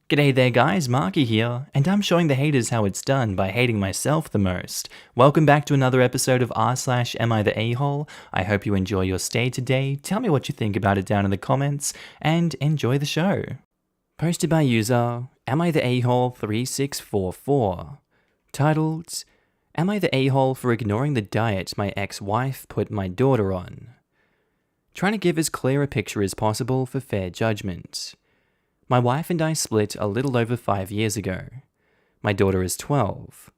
G'day there guys, Markee here, and I'm showing the haters how it's done by hating myself the most. Welcome back to another episode of r/AmiTheA. I hope you enjoy your stay today. Tell me what you think about it down in the comments, and enjoy the show. Posted by user AmiTheA3644. Titled, Am I the a-hole for ignoring the diet my ex-wife put my daughter on? Trying to give as clear a picture as possible for fair judgment. My wife and I split a little over 5 years ago. My daughter is 12.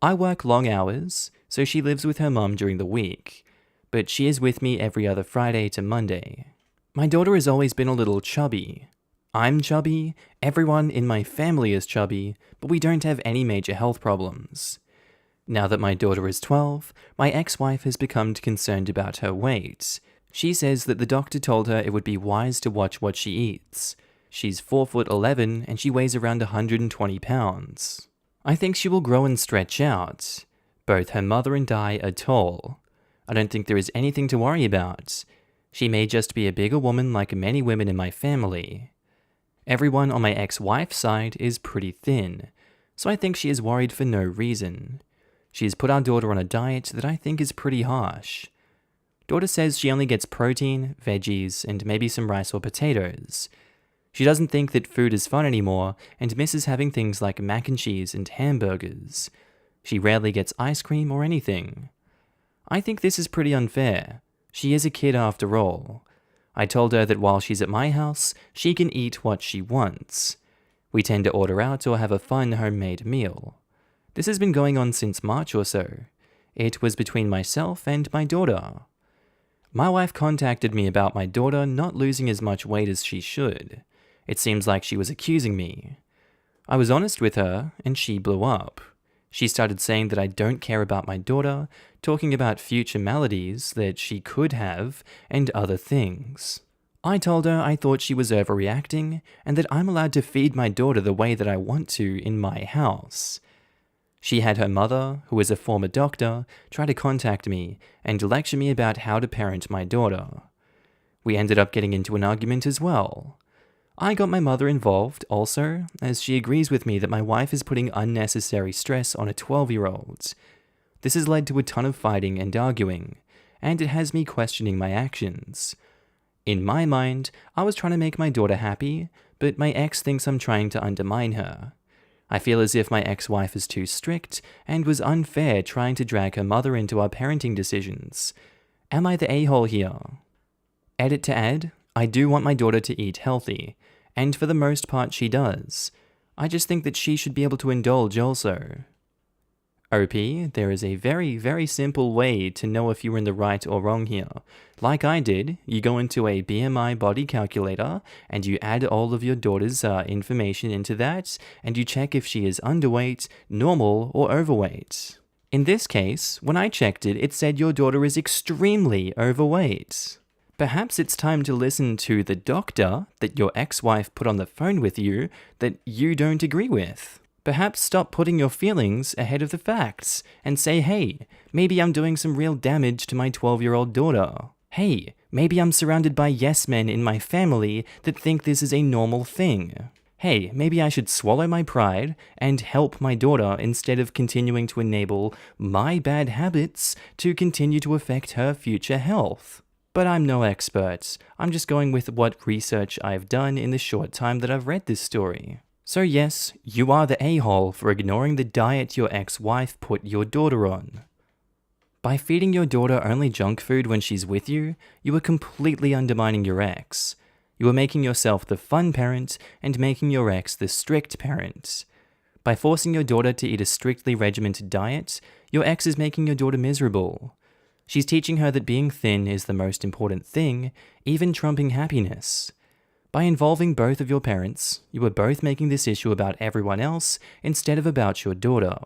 I work long hours, so she lives with her mum during the week, but she is with me every other Friday to Monday. My daughter has always been a little chubby. I'm chubby, everyone in my family is chubby, but we don't have any major health problems. Now that my daughter is 12, my ex-wife has become concerned about her weight. She says that the doctor told her it would be wise to watch what she eats. She's 4'11" and she weighs around 120 pounds. I think she will grow and stretch out. Both her mother and I are tall. I don't think there is anything to worry about. She may just be a bigger woman like many women in my family. Everyone on my ex-wife's side is pretty thin, so I think she is worried for no reason. She has put our daughter on a diet that I think is pretty harsh. Daughter says she only gets protein, veggies, and maybe some rice or potatoes. She doesn't think that food is fun anymore and misses having things like mac and cheese and hamburgers. She rarely gets ice cream or anything. I think this is pretty unfair. She is a kid after all. I told her that while she's at my house, she can eat what she wants. We tend to order out or have a fun homemade meal. This has been going on since March or so. It was between myself and my daughter. My wife contacted me about my daughter not losing as much weight as she should. It seems like she was accusing me. I was honest with her, and she blew up. She started saying that I don't care about my daughter, talking about future maladies that she could have, and other things. I told her I thought she was overreacting, and that I'm allowed to feed my daughter the way that I want to in my house. She had her mother, who is a former doctor, try to contact me and lecture me about how to parent my daughter. We ended up getting into an argument as well. I got my mother involved also, as she agrees with me that my wife is putting unnecessary stress on a 12-year-old. This has led to a ton of fighting and arguing, and it has me questioning my actions. In my mind, I was trying to make my daughter happy, but my ex thinks I'm trying to undermine her. I feel as if my ex-wife is too strict and was unfair trying to drag her mother into our parenting decisions. Am I the a-hole here? Edit to add, I do want my daughter to eat healthy, and for the most part she does. I just think that she should be able to indulge also. OP, there is a very, very simple way to know if you're in the right or wrong here. Like I did, you go into a BMI body calculator, and you add all of your daughter's information into that, and you check if she is underweight, normal, or overweight. In this case, when I checked it, it said your daughter is extremely overweight. Perhaps it's time to listen to the doctor that your ex-wife put on the phone with you that you don't agree with. Perhaps stop putting your feelings ahead of the facts and say, hey, maybe I'm doing some real damage to my 12-year-old daughter. Hey, maybe I'm surrounded by yes men in my family that think this is a normal thing. Hey, maybe I should swallow my pride and help my daughter instead of continuing to enable my bad habits to continue to affect her future health. But I'm no expert. I'm just going with what research I've done in the short time that I've read this story. So yes, you are the a-hole for ignoring the diet your ex-wife put your daughter on. By feeding your daughter only junk food when she's with you, you are completely undermining your ex. You are making yourself the fun parent and making your ex the strict parent. By forcing your daughter to eat a strictly regimented diet, your ex is making your daughter miserable. She's teaching her that being thin is the most important thing, even trumping happiness. By involving both of your parents, you are both making this issue about everyone else instead of about your daughter.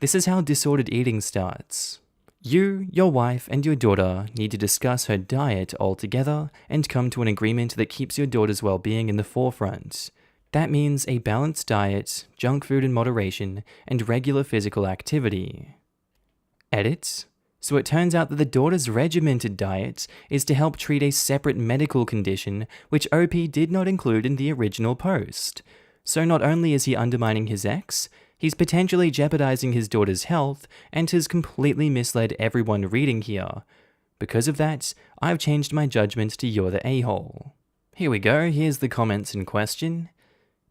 This is how disordered eating starts. You, your wife, and your daughter need to discuss her diet altogether and come to an agreement that keeps your daughter's well-being in the forefront. That means a balanced diet, junk food in moderation, and regular physical activity. Edit. So it turns out that the daughter's regimented diet is to help treat a separate medical condition which OP did not include in the original post. So not only is he undermining his ex, he's potentially jeopardizing his daughter's health and has completely misled everyone reading here. Because of that, I've changed my judgment to you're the a-hole. Here we go, here's the comments in question.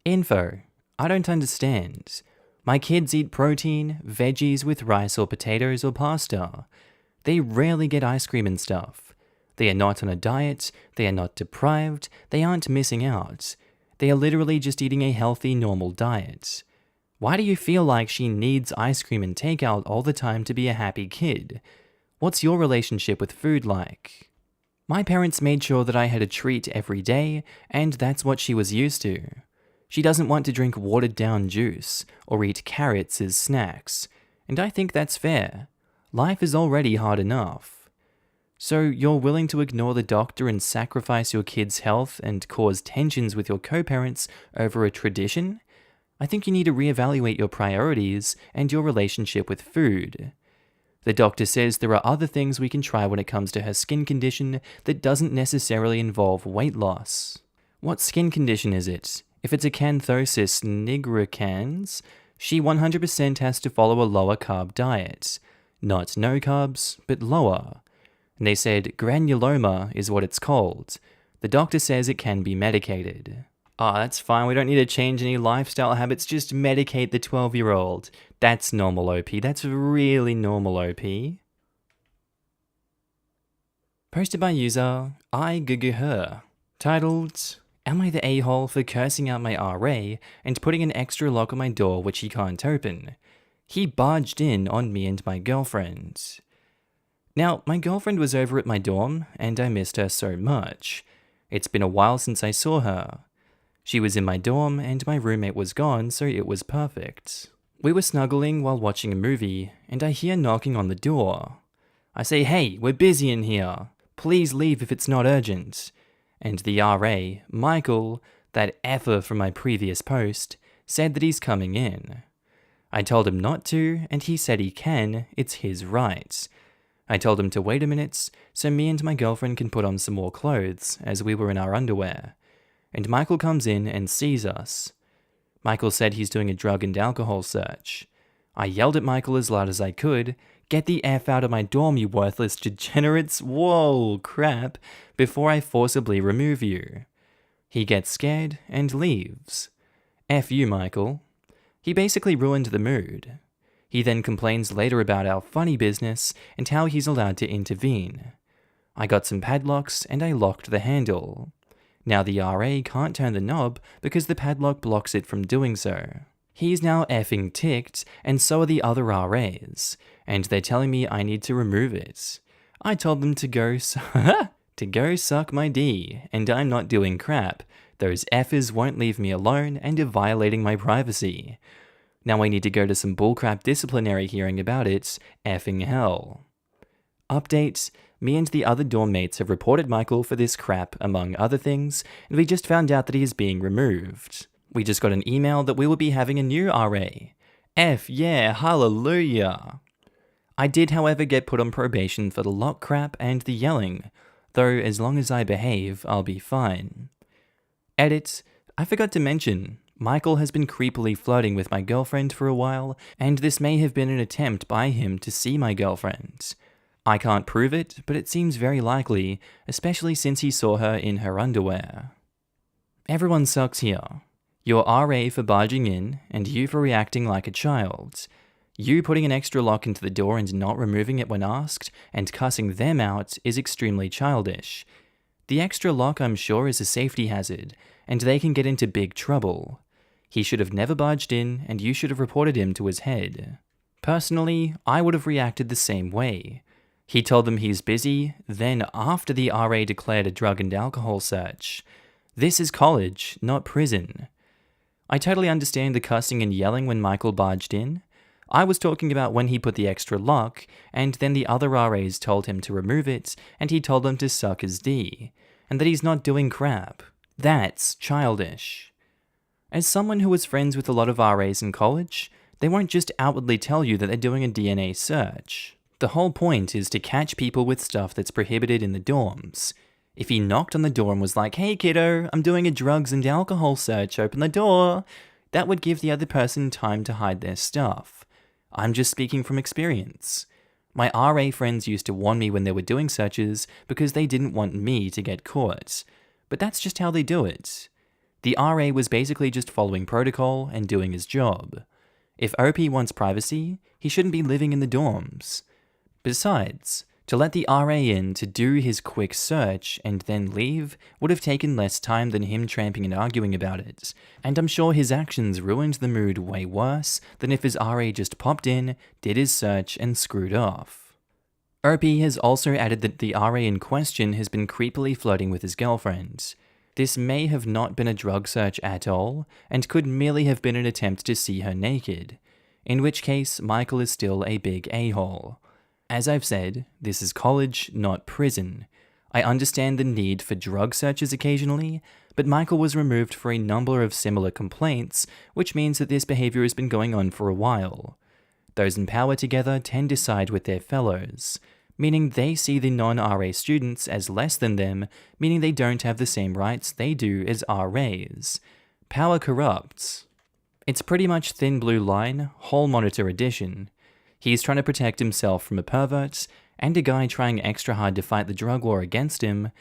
Info. I don't understand. My kids eat protein, veggies with rice or potatoes or pasta. They rarely get ice cream and stuff. They are not on a diet, they are not deprived, they aren't missing out. They are literally just eating a healthy, normal diet. Why do you feel like she needs ice cream and takeout all the time to be a happy kid? What's your relationship with food like? My parents made sure that I had a treat every day, and that's what she was used to. She doesn't want to drink watered-down juice or eat carrots as snacks, and I think that's fair. Life is already hard enough. So you're willing to ignore the doctor and sacrifice your kid's health and cause tensions with your co-parents over a tradition? I think you need to reevaluate your priorities and your relationship with food. The doctor says there are other things we can try when it comes to her skin condition that doesn't necessarily involve weight loss. What skin condition is it? If it's acanthosis nigricans, she 100% has to follow a lower carb diet. Not no carbs, but lower. And they said granuloma is what it's called. The doctor says it can be medicated. That's fine, we don't need to change any lifestyle habits, just medicate the 12-year-old. That's normal OP, that's really normal OP. Posted by user IGGher. Titled, Am I the a-hole for cursing out my RA and putting an extra lock on my door which he can't open? He barged in on me and my girlfriend. Now, my girlfriend was over at my dorm, and I missed her so much. It's been a while since I saw her. She was in my dorm, and my roommate was gone, so it was perfect. We were snuggling while watching a movie, and I hear knocking on the door. I say, hey, we're busy in here. Please leave if it's not urgent. And the RA, Michael, that effer from my previous post, said that he's coming in. I told him not to, and he said he can, it's his right. I told him to wait a minute, so me and my girlfriend can put on some more clothes, as we were in our underwear. And Michael comes in and sees us. Michael said he's doing a drug and alcohol search. I yelled at Michael as loud as I could, "Get the F out of my dorm, you worthless degenerates, whoa, crap, before I forcibly remove you." He gets scared and leaves. F you, Michael. He basically ruined the mood. He then complains later about our funny business and how he's allowed to intervene. I got some padlocks and I locked the handle. Now the RA can't turn the knob because the padlock blocks it from doing so. He's now effing ticked, and so are the other RAs, and they're telling me I need to remove it. I told them to go suck my D, and I'm not doing crap. Those effers won't leave me alone and are violating my privacy. Now I need to go to some bullcrap disciplinary hearing about it, effing hell. Update, me and the other dorm mates have reported Michael for this crap, among other things, and we just found out that he is being removed. We just got an email that we will be having a new RA. F yeah, hallelujah. I did, however, get put on probation for the lock crap and the yelling, though as long as I behave, I'll be fine. Edit, I forgot to mention, Michael has been creepily flirting with my girlfriend for a while, and this may have been an attempt by him to see my girlfriend. I can't prove it, but it seems very likely, especially since he saw her in her underwear. Everyone sucks here. Your RA for barging in, and you for reacting like a child. You putting an extra lock into the door and not removing it when asked, and cussing them out is extremely childish. The extra lock, I'm sure, is a safety hazard, and they can get into big trouble. He should have never barged in, and you should have reported him to his head. Personally, I would have reacted the same way. He told them he's busy, then after the RA declared a drug and alcohol search. This is college, not prison. I totally understand the cussing and yelling when Michael barged in. I was talking about when he put the extra lock, and then the other RAs told him to remove it, and he told them to suck his D, and that he's not doing crap. That's childish. As someone who was friends with a lot of RAs in college, they won't just outwardly tell you that they're doing a DNA search. The whole point is to catch people with stuff that's prohibited in the dorms. If he knocked on the door and was like, "Hey kiddo, I'm doing a drugs and alcohol search, open the door," that would give the other person time to hide their stuff. I'm just speaking from experience. My RA friends used to warn me when they were doing searches because they didn't want me to get caught. But that's just how they do it. The RA was basically just following protocol and doing his job. If OP wants privacy, he shouldn't be living in the dorms. Besides, to let the RA in to do his quick search and then leave would have taken less time than him tramping and arguing about it, and I'm sure his actions ruined the mood way worse than if his RA just popped in, did his search, and screwed off. OP has also added that the RA in question has been creepily flirting with his girlfriend. This may have not been a drug search at all, and could merely have been an attempt to see her naked, in which case Michael is still a big a-hole. As I've said, this is college, not prison. I understand the need for drug searches occasionally, but Michael was removed for a number of similar complaints, which means that this behavior has been going on for a while. Those in power together tend to side with their fellows, meaning they see the non-RA students as less than them, meaning they don't have the same rights they do as RAs. Power corrupts. It's pretty much Thin Blue Line, Hall Monitor edition. He's trying to protect himself from a pervert, and a guy trying extra hard to fight the drug war against him.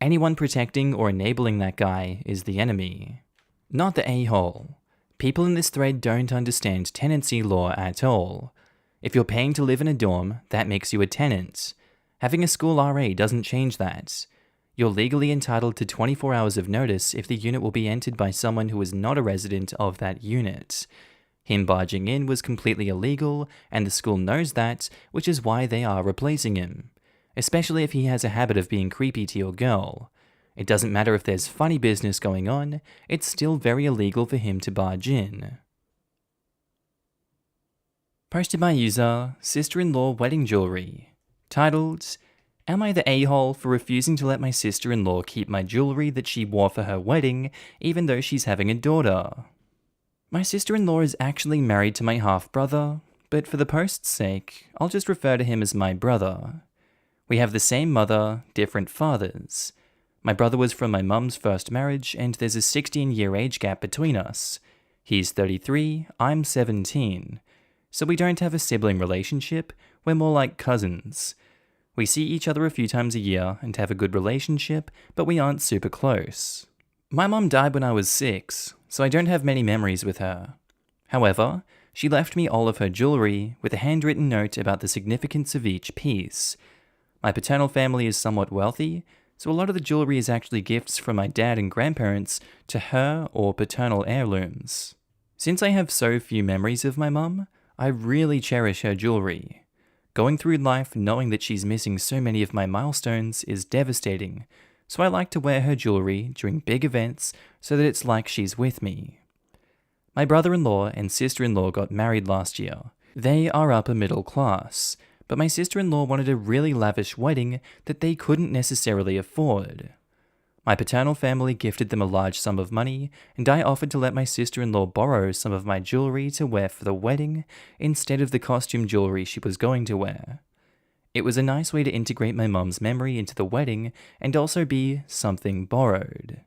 Anyone protecting or enabling that guy is the enemy. Not the a-hole. People in this thread don't understand tenancy law at all. If you're paying to live in a dorm, that makes you a tenant. Having a school RA doesn't change that. You're legally entitled to 24 hours of notice if the unit will be entered by someone who is not a resident of that unit. Him barging in was completely illegal, and the school knows that, which is why they are replacing him. Especially if he has a habit of being creepy to your girl. It doesn't matter if there's funny business going on, it's still very illegal for him to barge in. Posted by user Sister-in-Law Wedding Jewelry. Titled, "Am I the a-hole for refusing to let my sister-in-law keep my jewelry that she wore for her wedding, even though she's having a daughter?" My sister-in-law is actually married to my half-brother, but for the post's sake, I'll just refer to him as my brother. We have the same mother, different fathers. My brother was from my mum's first marriage, and there's a 16-year age gap between us. He's 33, I'm 17. So we don't have a sibling relationship, we're more like cousins. We see each other a few times a year and have a good relationship, but we aren't super close. My mum died when I was 6, so I don't have many memories with her. However, she left me all of her jewelry with a handwritten note about the significance of each piece. My paternal family is somewhat wealthy, so a lot of the jewelry is actually gifts from my dad and grandparents to her or paternal heirlooms. Since I have so few memories of my mum, I really cherish her jewelry. Going through life knowing that she's missing so many of my milestones is devastating, so I like to wear her jewelry during big events so that it's like she's with me. My brother-in-law and sister-in-law got married last year. They are upper middle class, but my sister-in-law wanted a really lavish wedding that they couldn't necessarily afford. My paternal family gifted them a large sum of money, and I offered to let my sister-in-law borrow some of my jewelry to wear for the wedding instead of the costume jewelry she was going to wear. It was a nice way to integrate my mum's memory into the wedding and also be something borrowed.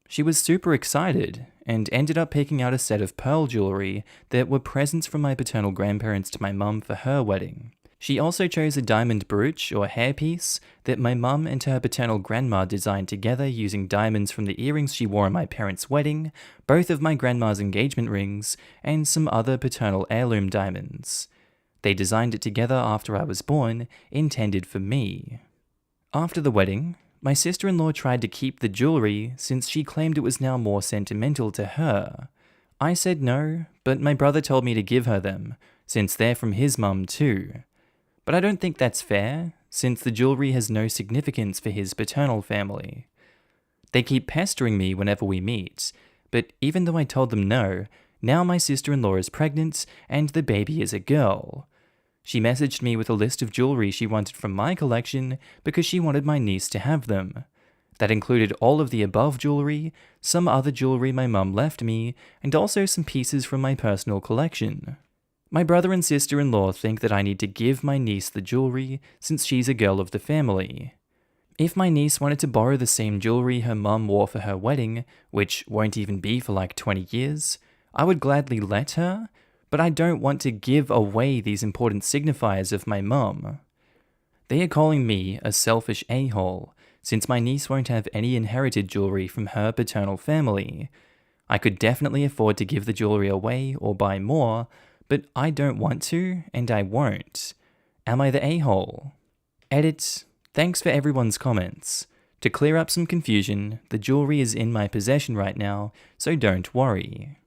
She was super excited and ended up picking out a set of pearl jewelry that were presents from my paternal grandparents to my mum for her wedding. She also chose a diamond brooch or hairpiece that my mum and her paternal grandma designed together using diamonds from the earrings she wore at my parents' wedding, both of my grandma's engagement rings, and some other paternal heirloom diamonds. They designed it together after I was born, intended for me. After the wedding, my sister-in-law tried to keep the jewelry since she claimed it was now more sentimental to her. I said no, but my brother told me to give her them, since they're from his mum too. But I don't think that's fair, since the jewelry has no significance for his paternal family. They keep pestering me whenever we meet, but even though I told them no, now my sister-in-law is pregnant and the baby is a girl. She messaged me with a list of jewelry she wanted from my collection because she wanted my niece to have them. That included all of the above jewelry, some other jewelry my mum left me, and also some pieces from my personal collection. My brother and sister-in-law think that I need to give my niece the jewelry since she's a girl of the family. If my niece wanted to borrow the same jewelry her mum wore for her wedding, which won't even be for like 20 years, I would gladly let her, but I don't want to give away these important signifiers of my mum. They are calling me a selfish a-hole, since my niece won't have any inherited jewelry from her paternal family. I could definitely afford to give the jewelry away or buy more, but I don't want to, and I won't. Am I the a-hole? Edit. Thanks for everyone's comments. To clear up some confusion, the jewelry is in my possession right now, so don't worry.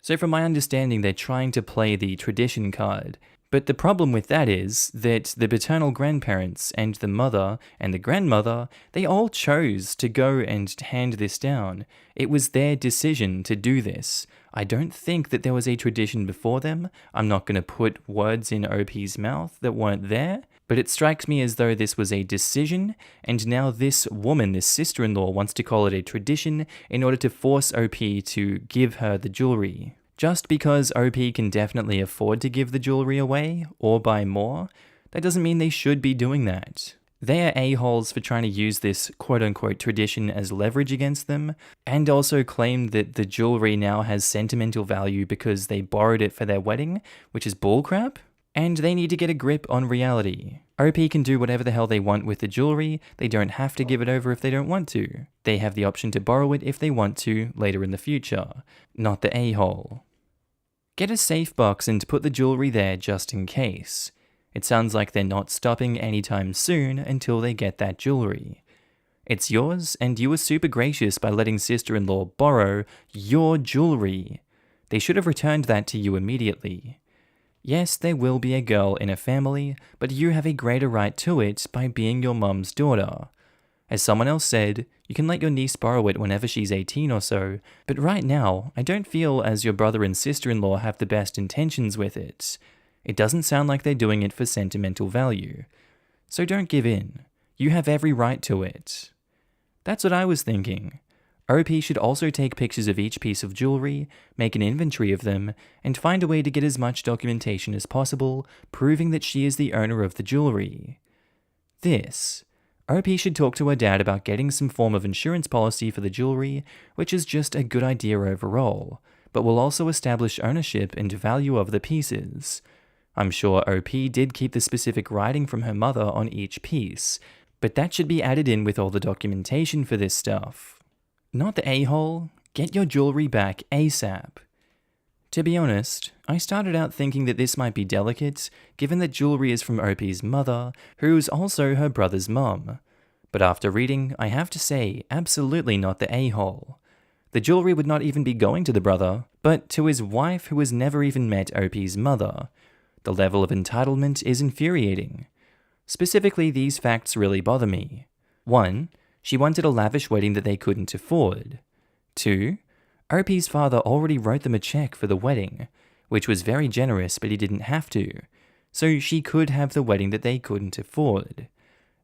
So from my understanding, they're trying to play the tradition card, but the problem with that is that the paternal grandparents and the mother and the grandmother, they all chose to go and hand this down. It was their decision to do this. I don't think that there was a tradition before them. I'm not going to put words in OP's mouth that weren't there, but it strikes me as though this was a decision, and now this woman, this sister-in-law, wants to call it a tradition in order to force OP to give her the jewelry. Just because OP can definitely afford to give the jewelry away, or buy more, that doesn't mean they should be doing that. They are a-holes for trying to use this quote-unquote tradition as leverage against them, and also claim that the jewelry now has sentimental value because they borrowed it for their wedding, which is bullcrap. And they need to get a grip on reality. OP can do whatever the hell they want with the jewelry, they don't have to give it over if they don't want to. They have the option to borrow it if they want to later in the future, not the a-hole. Get a safe box and put the jewelry there just in case. It sounds like they're not stopping anytime soon until they get that jewelry. It's yours, and you were super gracious by letting sister-in-law borrow your jewelry. They should have returned that to you immediately. Yes, there will be a girl in a family, but you have a greater right to it by being your mum's daughter. As someone else said, you can let your niece borrow it whenever she's 18 or so, but right now, I don't feel as your brother and sister-in-law have the best intentions with it. It doesn't sound like they're doing it for sentimental value. So don't give in. You have every right to it. That's what I was thinking. OP should also take pictures of each piece of jewelry, make an inventory of them, and find a way to get as much documentation as possible, proving that she is the owner of the jewelry. OP should talk to her dad about getting some form of insurance policy for the jewelry, which is just a good idea overall, but will also establish ownership and value of the pieces. I'm sure OP did keep the specific writing from her mother on each piece, but that should be added in with all the documentation for this stuff. Not the a-hole, get your jewelry back ASAP. To be honest, I started out thinking that this might be delicate, given that jewelry is from OP's mother, who's also her brother's mum. But after reading, I have to say, absolutely not the a-hole. The jewelry would not even be going to the brother, but to his wife who has never even met OP's mother. The level of entitlement is infuriating. Specifically, these facts really bother me. 1. She wanted a lavish wedding that they couldn't afford. 2. OP's father already wrote them a check for the wedding, which was very generous, but he didn't have to, so she could have the wedding that they couldn't afford.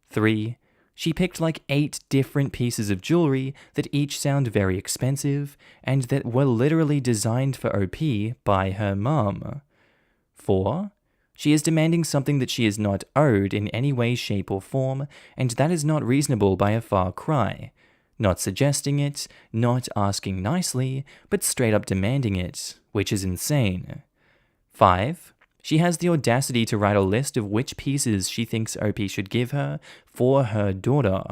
3. She picked like 8 different pieces of jewelry that each sound very expensive, and that were literally designed for OP by her mum. 4. She is demanding something that she is not owed in any way, shape, or form, and that is not reasonable by a far cry. Not suggesting it, not asking nicely, but straight up demanding it, which is insane. 5. She has the audacity to write a list of which pieces she thinks OP should give her for her daughter,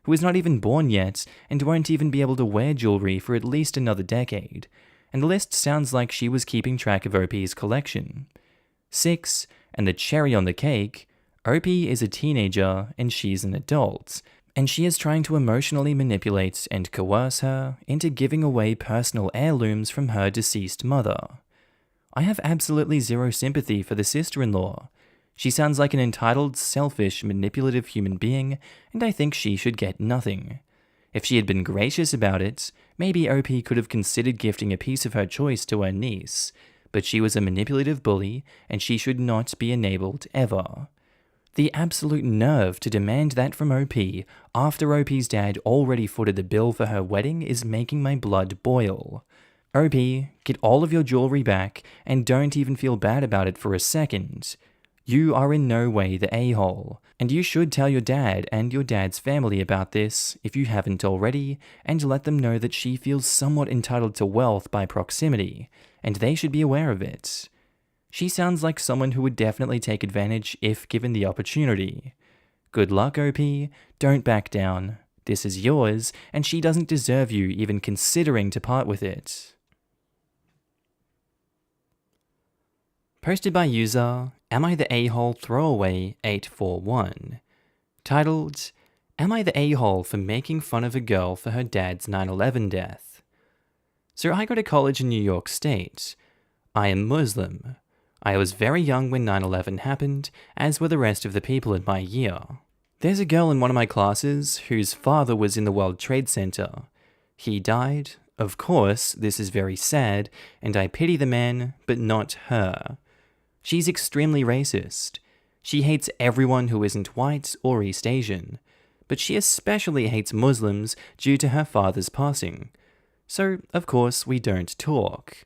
who is not even born yet and won't even be able to wear jewelry for at least another decade, and the list sounds like she was keeping track of OP's collection. 6. And the cherry on the cake, OP is a teenager and she's an adult, and she is trying to emotionally manipulate and coerce her into giving away personal heirlooms from her deceased mother. I have absolutely zero sympathy for the sister-in-law. She sounds like an entitled, selfish, manipulative human being, and I think she should get nothing. If she had been gracious about it, maybe OP could have considered gifting a piece of her choice to her niece, but she was a manipulative bully, and she should not be enabled ever. The absolute nerve to demand that from OP after OP's dad already footed the bill for her wedding is making my blood boil. OP, get all of your jewelry back, and don't even feel bad about it for a second. You are in no way the a-hole, and you should tell your dad and your dad's family about this if you haven't already, and let them know that she feels somewhat entitled to wealth by proximity, and they should be aware of it. She sounds like someone who would definitely take advantage if given the opportunity. Good luck, OP. Don't back down. This is yours, and she doesn't deserve you even considering to part with it. Posted by user Am I the A-hole Throwaway 841. Titled, Am I the A-hole for making fun of a girl for her dad's 9/11 death? So I go to college in New York State. I am Muslim. I was very young when 9/11 happened, as were the rest of the people in my year. There's a girl in one of my classes whose father was in the World Trade Center. He died. Of course, this is very sad, and I pity the man, but not her. She's extremely racist. She hates everyone who isn't white or East Asian, but she especially hates Muslims due to her father's passing. So, of course, we don't talk.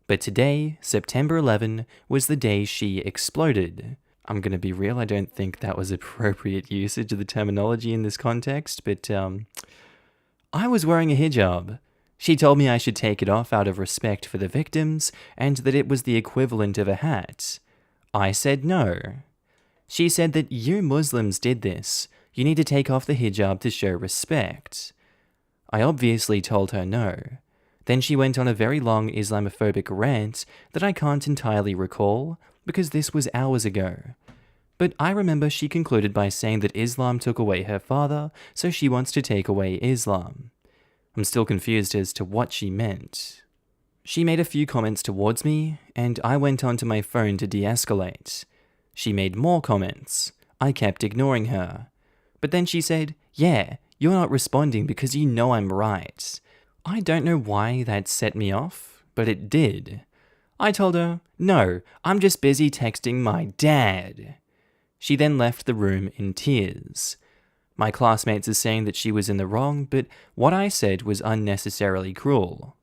But today, September 11, was the day she exploded. I'm gonna be real, I don't think that was appropriate usage of the terminology in this context, but I was wearing a hijab. She told me I should take it off out of respect for the victims, and that it was the equivalent of a hat. I said no. She said that you Muslims did this. You need to take off the hijab to show respect. I obviously told her no. Then she went on a very long Islamophobic rant that I can't entirely recall, because this was hours ago. But I remember she concluded by saying that Islam took away her father, so she wants to take away Islam. I'm still confused as to what she meant. She made a few comments towards me, and I went onto my phone to de-escalate. She made more comments. I kept ignoring her. But then she said, "Yeah, you're not responding because you know I'm right." I don't know why that set me off, but it did. I told her, "No, I'm just busy texting my dad." She then left the room in tears. My classmates are saying that she was in the wrong, but what I said was unnecessarily cruel.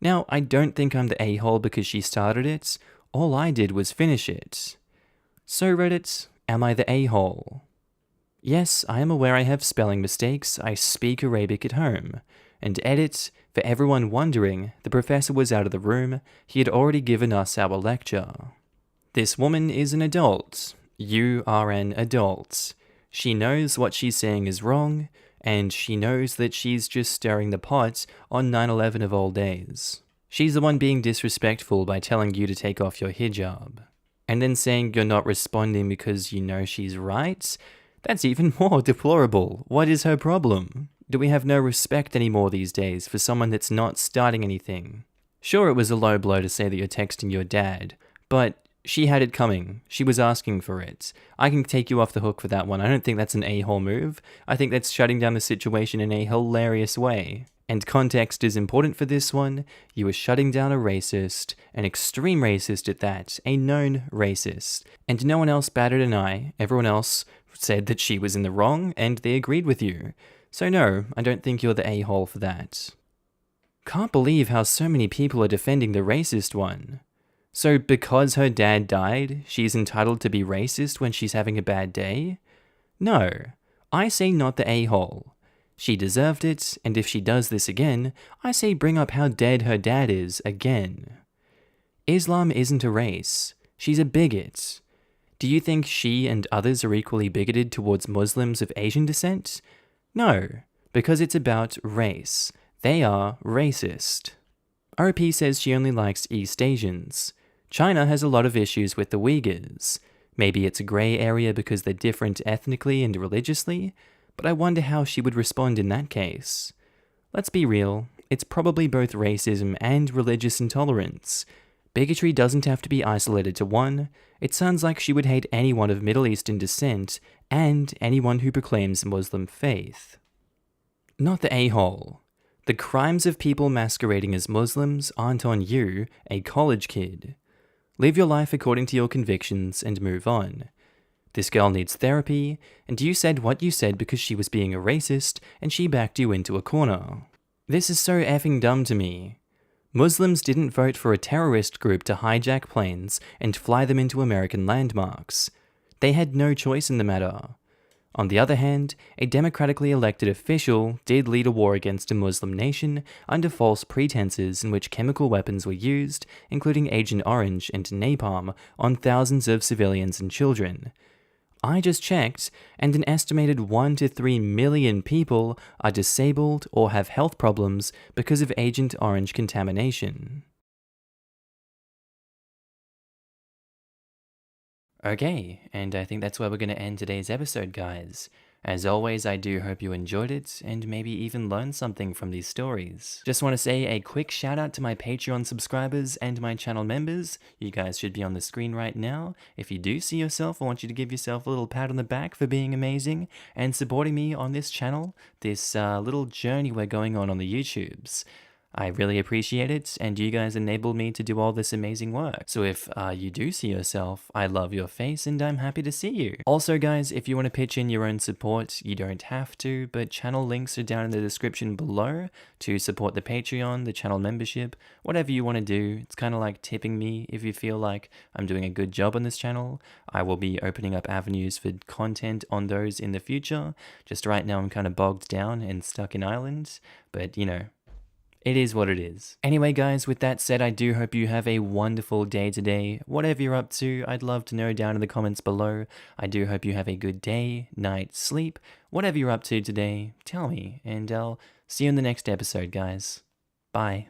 Now, I don't think I'm the a-hole because she started it. All I did was finish it. So Reddit, am I the a-hole? Yes, I am aware I have spelling mistakes. I speak Arabic at home. And edit, for everyone wondering, the professor was out of the room. He had already given us our lecture. This woman is an adult. You are an adult. She knows what she's saying is wrong, and she knows that she's just stirring the pot on 9/11 of all days. She's the one being disrespectful by telling you to take off your hijab. And then saying you're not responding because you know she's right? That's even more deplorable. What is her problem? Do we have no respect anymore these days for someone that's not starting anything? Sure, it was a low blow to say that you're texting your dad, but she had it coming. She was asking for it. I can take you off the hook for that one. I don't think that's an a-hole move. I think that's shutting down the situation in a hilarious way. And context is important for this one. You were shutting down a racist, an extreme racist at that, a known racist. And no one else batted an eye. Everyone else said that she was in the wrong, and they agreed with you. So no, I don't think you're the a-hole for that. Can't believe how so many people are defending the racist one. So because her dad died, she's entitled to be racist when she's having a bad day? No, I say not the a-hole. She deserved it, and if she does this again, I say bring up how dead her dad is again. Islam isn't a race. She's a bigot. Do you think she and others are equally bigoted towards Muslims of Asian descent? No, because it's about race. They are racist. RP says she only likes East Asians. China has a lot of issues with the Uyghurs. Maybe it's a grey area because they're different ethnically and religiously, but I wonder how she would respond in that case. Let's be real, it's probably both racism and religious intolerance. Bigotry doesn't have to be isolated to one. It sounds like she would hate anyone of Middle Eastern descent and anyone who proclaims Muslim faith. Not the a-hole. The crimes of people masquerading as Muslims aren't on you, a college kid. Live your life according to your convictions and move on. This girl needs therapy, and you said what you said because she was being a racist and she backed you into a corner. This is so effing dumb to me. Muslims didn't vote for a terrorist group to hijack planes and fly them into American landmarks. They had no choice in the matter. On the other hand, a democratically elected official did lead a war against a Muslim nation under false pretenses in which chemical weapons were used, including Agent Orange and napalm, on thousands of civilians and children. I just checked, and an estimated 1 to 3 million people are disabled or have health problems because of Agent Orange contamination. Okay, and I think that's where we're going to end today's episode, guys. As always, I do hope you enjoyed it, and maybe even learned something from these stories. Just want to say a quick shout out to my Patreon subscribers and my channel members. You guys should be on the screen right now. If you do see yourself, I want you to give yourself a little pat on the back for being amazing and supporting me on this channel, this little journey we're going on the YouTubes. I really appreciate it, and you guys enabled me to do all this amazing work. So if you do see yourself, I love your face and I'm happy to see you. Also guys, if you want to pitch in your own support, you don't have to, but channel links are down in the description below to support the Patreon, the channel membership, whatever you want to do. It's kind of like tipping me if you feel like I'm doing a good job on this channel. I will be opening up avenues for content on those in the future. Just right now I'm kind of bogged down and stuck in Ireland, but you know, it is what it is. Anyway guys, with that said, I do hope you have a wonderful day today. Whatever you're up to, I'd love to know down in the comments below. I do hope you have a good day, night, sleep. Whatever you're up to today, tell me, and I'll see you in the next episode, guys. Bye.